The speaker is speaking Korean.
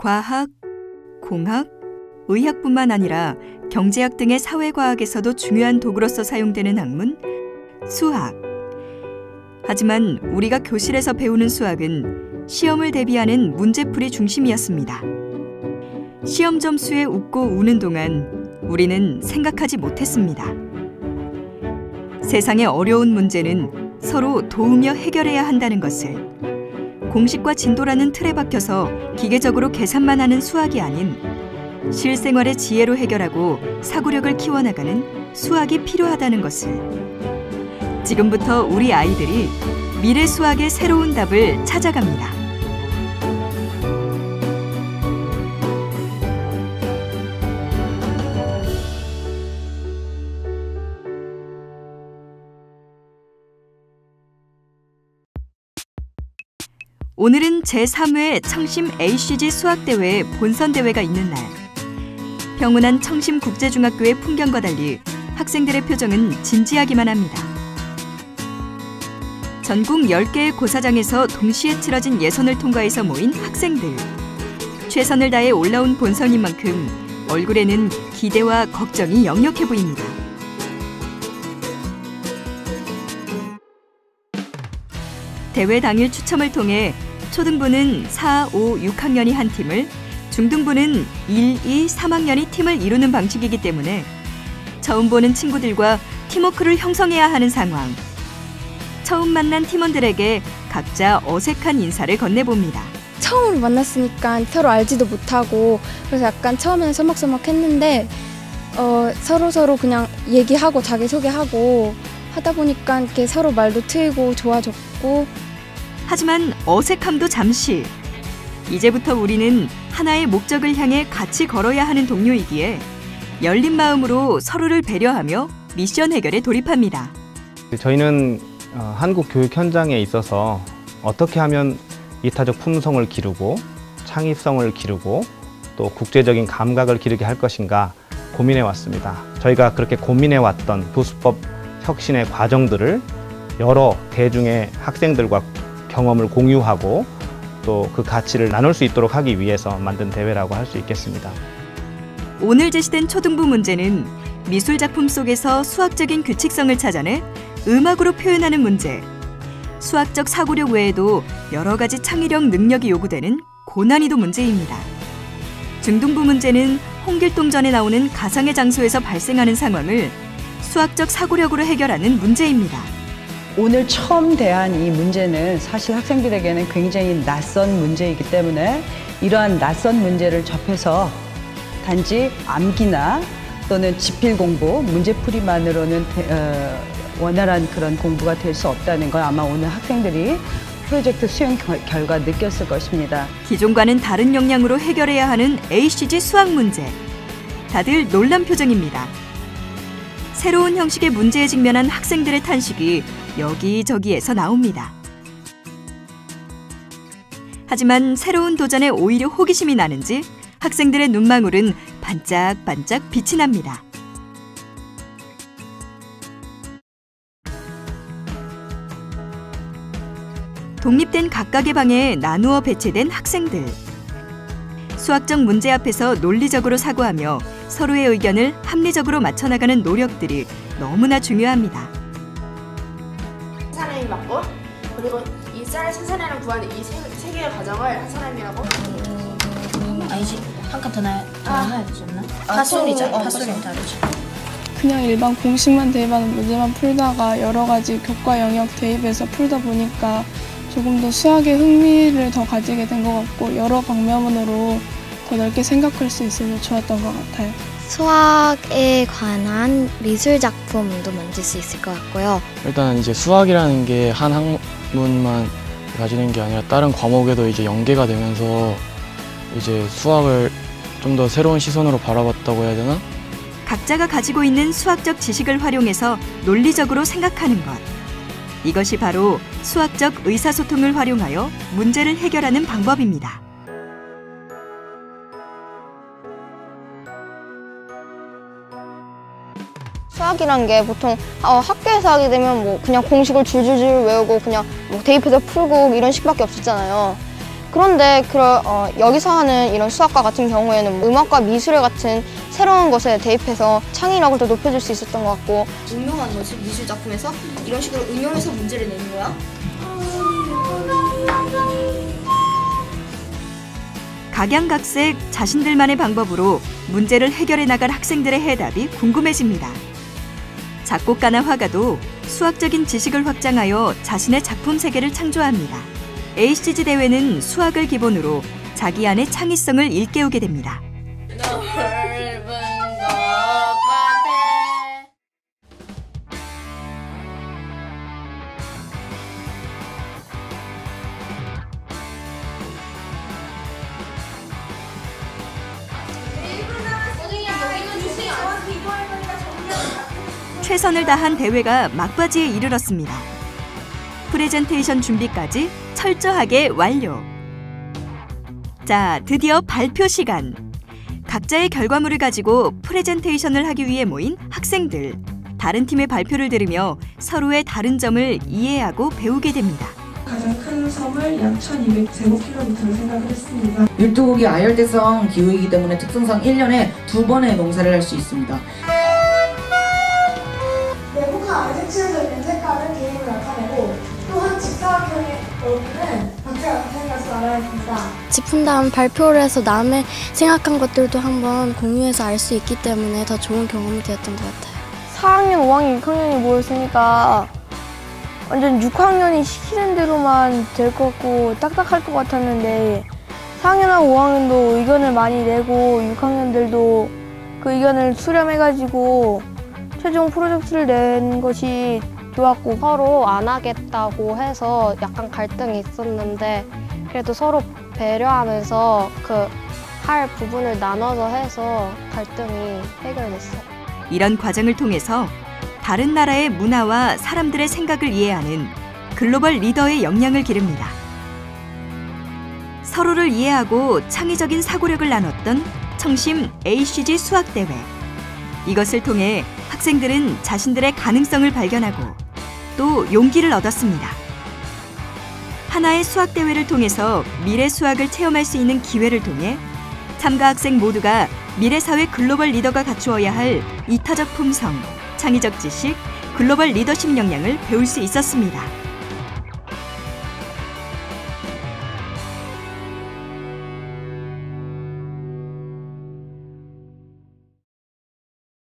과학, 공학, 의학뿐만 아니라 경제학 등의 사회과학에서도 중요한 도구로서 사용되는 학문, 수학. 하지만 우리가 교실에서 배우는 수학은 시험을 대비하는 문제풀이 중심이었습니다. 시험 점수에 웃고 우는 동안 우리는 생각하지 못했습니다. 세상의 어려운 문제는 서로 도우며 해결해야 한다는 것을, 공식과 진도라는 틀에 박혀서 기계적으로 계산만 하는 수학이 아닌 실생활의 지혜로 해결하고 사고력을 키워나가는 수학이 필요하다는 것을, 지금부터 우리 아이들이 미래 수학의 새로운 답을 찾아갑니다. 오늘은 제3회 청심 ACG 수학대회 본선대회가 있는 날. 평온한 청심국제중학교의 풍경과 달리 학생들의 표정은 진지하기만 합니다. 전국 10개의 고사장에서 동시에 치러진 예선을 통과해서 모인 학생들. 최선을 다해 올라온 본선인 만큼 얼굴에는 기대와 걱정이 역력해 보입니다. 대회 당일 추첨을 통해 초등부는 4, 5, 6학년이 한 팀을, 중등부는 1, 2, 3학년이 팀을 이루는 방식이기 때문에 처음 보는 친구들과 팀워크를 형성해야 하는 상황. 처음 만난 팀원들에게 각자 어색한 인사를 건네봅니다. 처음으로 만났으니까 서로 알지도 못하고, 그래서 약간 처음에는 서먹서먹했는데 서로 그냥 얘기하고 자기소개하고 하다 보니까 이렇게 서로 말도 트이고 좋아졌고. 하지만 어색함도 잠시. 이제부터 우리는 하나의 목적을 향해 같이 걸어야 하는 동료이기에 열린 마음으로 서로를 배려하며 미션 해결에 돌입합니다. 저희는 한국 교육 현장에 있어서 어떻게 하면 이타적 품성을 기르고 창의성을 기르고 또 국제적인 감각을 기르게 할 것인가 고민해 왔습니다. 저희가 그렇게 고민해 왔던 부수법 혁신의 과정들을 여러 대중의 학생들과 경험을 공유하고 또 그 가치를 나눌 수 있도록 하기 위해서 만든 대회라고 할 수 있겠습니다. 오늘 제시된 초등부 문제는 미술 작품 속에서 수학적인 규칙성을 찾아내 음악으로 표현하는 문제. 수학적 사고력 외에도 여러 가지 창의력 능력이 요구되는 고난이도 문제입니다. 중등부 문제는 홍길동전에 나오는 가상의 장소에서 발생하는 상황을 수학적 사고력으로 해결하는 문제입니다. 오늘 처음 대한 이 문제는 사실 학생들에게는 굉장히 낯선 문제이기 때문에 이러한 낯선 문제를 접해서 단지 암기나 또는 지필 공부, 문제풀이만으로는 원활한 그런 공부가 될 수 없다는 걸 아마 오늘 학생들이 프로젝트 수행 결과 느꼈을 것입니다. 기존과는 다른 역량으로 해결해야 하는 ACG 수학 문제. 다들 놀란 표정입니다. 새로운 형식의 문제에 직면한 학생들의 탄식이 여기저기에서 나옵니다. 하지만 새로운 도전에 오히려 호기심이 나는지 학생들의 눈망울은 반짝반짝 빛이 납니다. 독립된 각각의 방에 나누어 배치된 학생들. 수학적 문제 앞에서 논리적으로 사고하며 서로의 의견을 합리적으로 맞춰나가는 노력들이 너무나 중요합니다. 한 사람이 맞고, 그리고 이 쌀 생산량을 구하는 이 세 개의 과정을 한 사람이라고? 아니지, 한 칸 더 넣어야 되지 않나? 팥소리잖아, 팥소리는 다르지. 그냥 일반 공식만 대입하는 문제만 풀다가 여러 가지 교과 영역 대입해서 풀다 보니까 조금 더 수학에 흥미를 더 가지게 된 것 같고, 여러 방면으로 더 넓게 생각할 수 있어서 좋았던 것 같아요. 수학에 관한 미술 작품도 만들 수 있을 것 같고요. 일단 이제 수학이라는 게 한 학문만 가지는 게 아니라 다른 과목에도 이제 연계가 되면서 이제 수학을 좀 더 새로운 시선으로 바라봤다고 해야 되나? 각자가 가지고 있는 수학적 지식을 활용해서 논리적으로 생각하는 것. 이것이 바로 수학적 의사소통을 활용하여 문제를 해결하는 방법입니다. 수학이란 게 보통 학교에서 하게 되면 뭐 그냥 공식을 줄줄줄 외우고 그냥 뭐 대입해서 풀고 이런 식밖에 없었잖아요. 그런데 여기서 하는 이런 수학과 같은 경우에는 음악과 미술 같은 새로운 것에 대입해서 창의력을 더 높여줄 수 있었던 것 같고. 응용한 거지, 미술 작품에서 이런 식으로 응용해서 문제를 내는 거야? 각양각색 자신들만의 방법으로 문제를 해결해 나갈 학생들의 해답이 궁금해집니다. 작곡가나 화가도 수학적인 지식을 확장하여 자신의 작품 세계를 창조합니다. ACG 대회는 수학을 기본으로 자기 안의 창의성을 일깨우게 됩니다. 최선을 다한 대회가 막바지에 이르렀습니다. 프레젠테이션 준비까지 철저하게 완료. 자, 드디어 발표 시간. 각자의 결과물을 가지고 프레젠테이션을 하기 위해 모인 학생들. 다른 팀의 발표를 들으며 서로의 다른 점을 이해하고 배우게 됩니다. 가장 큰 섬을 약 1200제곱킬로미터로 생각을 했습니다. 일두국이 아열대성 기후이기 때문에 특성상 1년에 2번의 농사를 할 수 있습니다. 내부가 아이색칠해져 색깔은 개인을 나타내고 또한 직사각형의 얼굴은 각자 같은 것을 알아야 합니다. 짚은 다음 발표를 해서 남의 생각한 것들도 한번 공유해서 알 수 있기 때문에 더 좋은 경험이 되었던 것 같아요. 4학년, 5학년, 6학년이 모였으니까 완전 6학년이 시키는 대로만 될 것 같고 딱딱할 것 같았는데 4학년하고 5학년도 의견을 많이 내고 6학년들도 그 의견을 수렴해가지고 최종 프로젝트를 낸 것이 좋았고, 서로 안 하겠다고 해서 약간 갈등이 있었는데 그래도 서로 배려하면서 할 부분을 나눠서 해서 갈등이 해결됐어요. 이런 과정을 통해서 다른 나라의 문화와 사람들의 생각을 이해하는 글로벌 리더의 역량을 기릅니다. 서로를 이해하고 창의적인 사고력을 나눴던 청심 ACG 수학대회. 이것을 통해 학생들은 자신들의 가능성을 발견하고 또 용기를 얻었습니다. 하나의 수학대회를 통해서 미래 수학을 체험할 수 있는 기회를 통해 참가 학생 모두가 미래사회 글로벌 리더가 갖추어야 할 이타적 품성, 창의적 지식, 글로벌 리더십 역량을 배울 수 있었습니다.